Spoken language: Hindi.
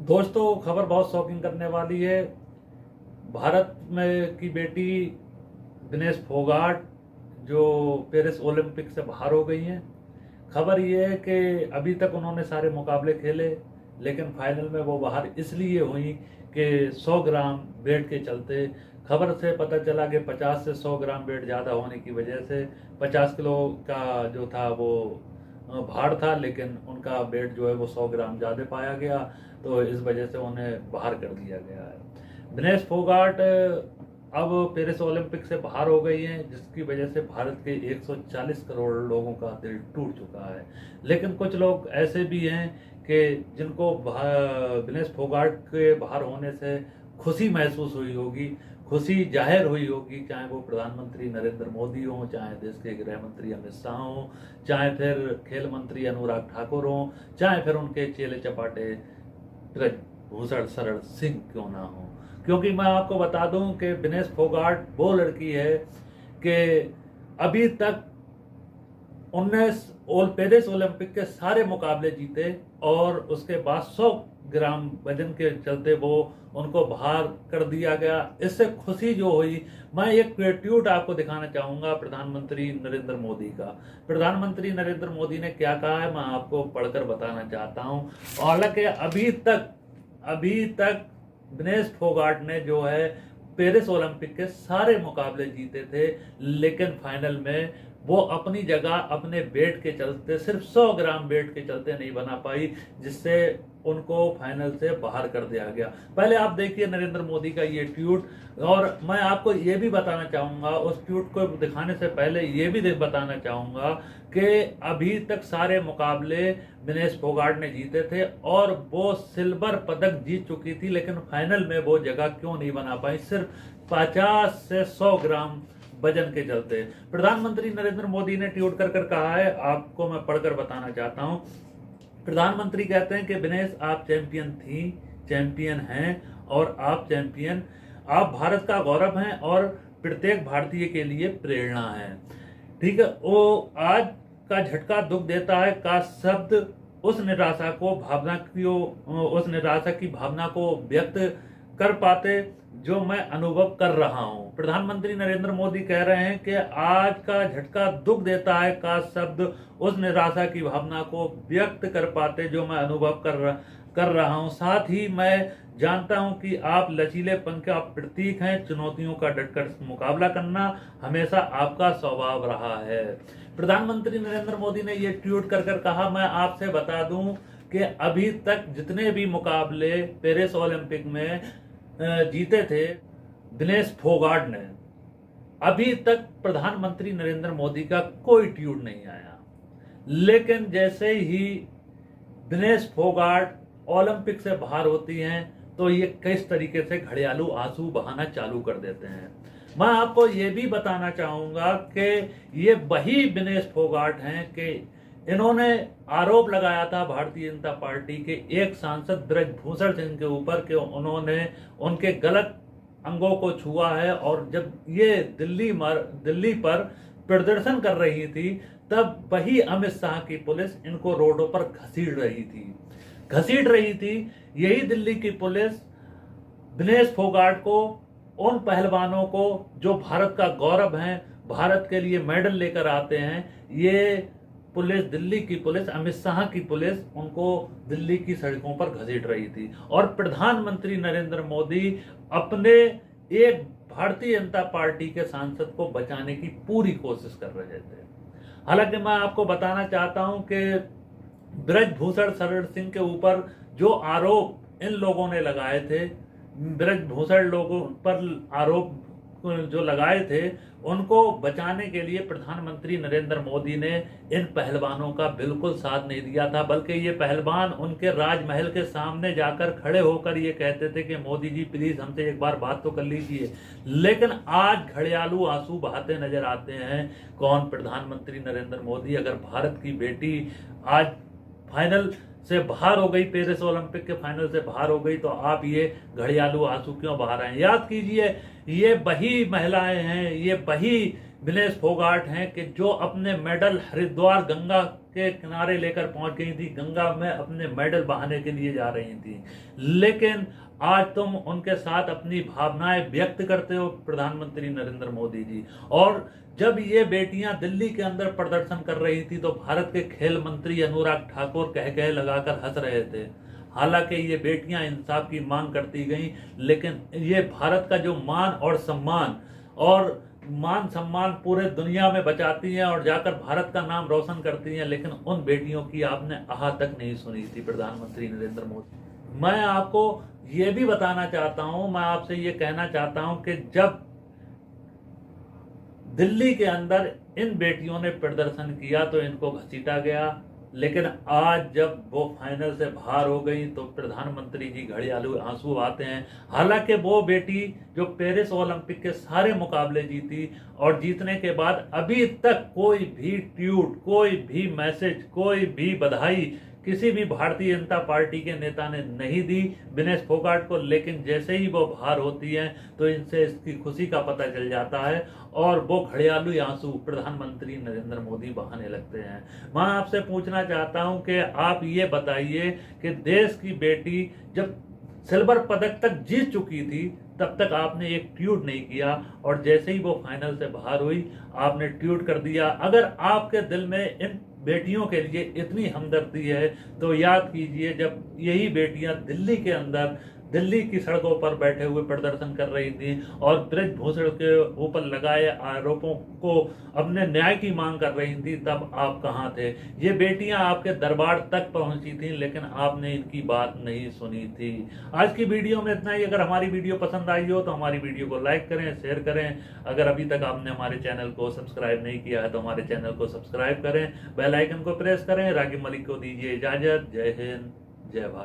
दोस्तों, खबर बहुत शॉकिंग करने वाली है। भारत में की बेटी विनेश फोगाट जो पेरिस ओलंपिक से बाहर हो गई हैं। खबर ये है कि अभी तक उन्होंने सारे मुकाबले खेले, लेकिन फाइनल में वो बाहर इसलिए हुई कि 100 ग्राम वेट के चलते। खबर से पता चला कि 50 से 100 ग्राम वेट ज़्यादा होने की वजह से 50 किलो का जो था वो भार था, लेकिन उनका वेट जो है वो 100 ग्राम ज़्यादा पाया गया, तो इस वजह से उन्हें बाहर कर दिया गया है। विनेश फोगाट अब पेरिस ओलंपिक से बाहर हो गई हैं, जिसकी वजह से भारत के 140 करोड़ लोगों का दिल टूट चुका है। लेकिन कुछ लोग ऐसे भी हैं कि जिनको विनेश फोगाट के बाहर होने से खुशी महसूस हुई होगी, खुशी जाहिर हुई होगी, चाहे वो प्रधानमंत्री नरेंद्र मोदी हों, चाहे देश के गृह मंत्री अमित शाह हों, चाहे फिर खेल मंत्री अनुराग ठाकुर हों, चाहे फिर उनके चेले चपाटे ब्रजभूषण शरण सिंह क्यों ना हो। क्योंकि मैं आपको बता दूं कि विनेश फोगाट वो लड़की है कि अभी तक 19 पेरिस ओलंपिक के सारे मुकाबले जीते और उसके बाद 100 ग्राम वजन के चलते वो उनको बाहर कर दिया गया। इससे खुशी जो हुई, मैं एक ट्वीट आपको दिखाना चाहूंगा प्रधानमंत्री नरेंद्र मोदी का। प्रधानमंत्री नरेंद्र मोदी ने क्या कहा है मैं आपको पढ़कर बताना चाहता हूं। हालांकि अभी तक विनेश फोगाट ने जो है पेरिस ओलंपिक के सारे मुकाबले जीते थे, लेकिन फाइनल में वो अपनी जगह अपने वेट के चलते, सिर्फ 100 ग्राम वेट के चलते नहीं बना पाई, जिससे उनको फाइनल से बाहर कर दिया गया। पहले आप देखिए नरेंद्र मोदी का ये ट्वीट, और मैं आपको ये भी बताना चाहूंगा, उस ट्वीट को दिखाने से पहले ये भी बताना चाहूंगा कि अभी तक सारे मुकाबले विनेश फोगाट ने जीते थे और वो सिल्वर पदक जीत चुकी थी, लेकिन फाइनल में वो जगह क्यों नहीं बना पाई, सिर्फ 50 से 100 ग्राम वजन के चलते। प्रधानमंत्री नरेंद्र मोदी ने ट्वीट कर कहा है, आपको मैं पढ़कर बताना चाहता हूं। प्रधानमंत्री कहते हैं कि विनेश आप चैंपियन थी, चैंपियन हैं और आप चैंपियन, आप भारत का गौरव हैं और प्रत्येक भारतीय के लिए प्रेरणा है। ठीक है, वो आज का झटका दुख देता है का शब्द उस निराशा की भावना को व्यक्त कर पाते जो मैं अनुभव कर रहा हूं। प्रधानमंत्री नरेंद्र मोदी कह रहे हैं कि आज का झटका दुख देता है का शब्द उस निराशा की भावना को व्यक्त कर पाते जो मैं अनुभव कर रहा हूं। साथ ही मैं जानता हूं कि आप लचीलेपन का प्रतीक हैं, चुनौतियों का डटकर मुकाबला करना हमेशा आपका स्वभाव रहा है। प्रधानमंत्री नरेंद्र मोदी ने ये ट्वीट कर कहा, मैं आपसे बता दूं कि अभी तक जितने भी मुकाबले पेरिस ओलंपिक में जीते थे विनेश फोगाट ने, अभी तक प्रधानमंत्री नरेंद्र मोदी का कोई ट्वीट नहीं आया। लेकिन जैसे ही विनेश फोगाट ओलंपिक से बाहर होती हैं तो ये किस तरीके से घड़ियालू आंसू बहाना चालू कर देते हैं। मैं आपको ये भी बताना चाहूंगा कि ये वही विनेश फोगाट हैं कि इन्होंने आरोप लगाया था भारतीय जनता पार्टी के एक सांसद ब्रजभूषण सिंह के ऊपर कि उन्होंने उनके गलत अंगों को छुआ है, और जब ये दिल्ली पर प्रदर्शन कर रही थी तब वही अमित शाह की पुलिस इनको रोडों पर घसीट रही थी। यही दिल्ली की पुलिस विनेश फोगाट को, उन पहलवानों को जो भारत का गौरव हैं, भारत के लिए मेडल लेकर आते हैं, ये पुलिस, दिल्ली की पुलिस, अमित शाह की पुलिस उनको दिल्ली की सड़कों पर घसीट रही थी। और प्रधानमंत्री नरेंद्र मोदी अपने एक भारतीय जनता पार्टी के सांसद को बचाने की पूरी कोशिश कर रहे थे। हालांकि मैं आपको बताना चाहता हूं कि ब्रजभूषण शरण सिंह के ऊपर जो आरोप इन लोगों ने लगाए थे, ब्रजभूषण लोगों पर आरोप जो लगाए थे, उनको बचाने के लिए प्रधानमंत्री नरेंद्र मोदी ने इन पहलवानों का बिल्कुल साथ नहीं दिया था, बल्कि ये पहलवान उनके राजमहल के सामने जाकर खड़े होकर ये कहते थे कि मोदी जी प्लीज हमसे एक बार बात तो कर लीजिए। लेकिन आज घड़ियालू आंसू बहाते नजर आते हैं कौन? प्रधानमंत्री नरेंद्र मोदी। अगर भारत की बेटी आज फाइनल से बाहर हो गई, पेरिस ओलंपिक के फाइनल से बाहर हो गई, तो आप ये घड़ियालू आंसू क्यों बहा रहे हैं? याद कीजिए, ये वही महिलाएं हैं, ये वही विनेश फोगाट हैं कि जो अपने मेडल हरिद्वार गंगा के किनारे लेकर पहुंच गई थी, गंगा में अपने मेडल बहाने के लिए जा रही थी, लेकिन आज तुम उनके साथ अपनी भावनाएं व्यक्त करते हो प्रधानमंत्री नरेंद्र मोदी जी। और जब ये बेटियां दिल्ली के अंदर प्रदर्शन कर रही थी तो भारत के खेल मंत्री अनुराग ठाकुर कह लगाकर हंस रहे थे। हालांकि ये बेटियां इंसाफ की मांग करती गईं, लेकिन ये भारत का जो मान और सम्मान पूरे दुनिया में बचाती हैं और जाकर भारत का नाम रोशन करती हैं, लेकिन उन बेटियों की आपने आह तक नहीं सुनी थी प्रधानमंत्री नरेंद्र मोदी। मैं आपको ये भी बताना चाहता हूं, मैं आपसे ये कहना चाहता हूं कि जब दिल्ली के अंदर इन बेटियों ने प्रदर्शन किया तो इनको घसीटा गया, लेकिन आज जब वो फाइनल से बाहर हो गई तो प्रधानमंत्री जी घड़ियालू आंसू आते हैं। हालांकि वो बेटी जो पेरिस ओलंपिक के सारे मुकाबले जीती और जीतने के बाद अभी तक कोई भी ट्वीट, कोई भी मैसेज, कोई भी बधाई किसी भी भारतीय जनता पार्टी के नेता ने नहीं दी विनेश फोगाट को, लेकिन जैसे ही वो बाहर होती हैं तो इनसे इसकी खुशी का पता चल जाता है और वो घड़ियालू आंसू प्रधानमंत्री नरेंद्र मोदी बहाने लगते हैं। मैं आपसे पूछना चाहता हूं कि आप ये बताइए कि देश की बेटी जब सिल्वर पदक तक जीत चुकी थी तब तक आपने एक ट्वीट नहीं किया, और जैसे ही वो फाइनल से बाहर हुई आपने ट्वीट कर दिया। अगर आपके दिल में इन बेटियों के लिए इतनी हमदर्दी है तो याद कीजिए जब यही बेटियां दिल्ली के अंदर, दिल्ली की सड़कों पर बैठे हुए प्रदर्शन कर रही थी और ब्रजभूषण के ऊपर लगाए आरोपों को अपने न्याय की मांग कर रही थी, तब आप कहां थे? ये बेटियां आपके दरबार तक पहुंची थी, लेकिन आपने इनकी बात नहीं सुनी थी। आज की वीडियो में इतना ही। अगर हमारी वीडियो पसंद आई हो तो हमारी वीडियो को लाइक करें, शेयर करें। अगर अभी तक आपने हमारे चैनल को सब्सक्राइब नहीं किया है तो हमारे चैनल को सब्सक्राइब करें, बेल आइकन को प्रेस करें। रागिब मलिक को दीजिए इजाजत। जय हिंद, जय भारत।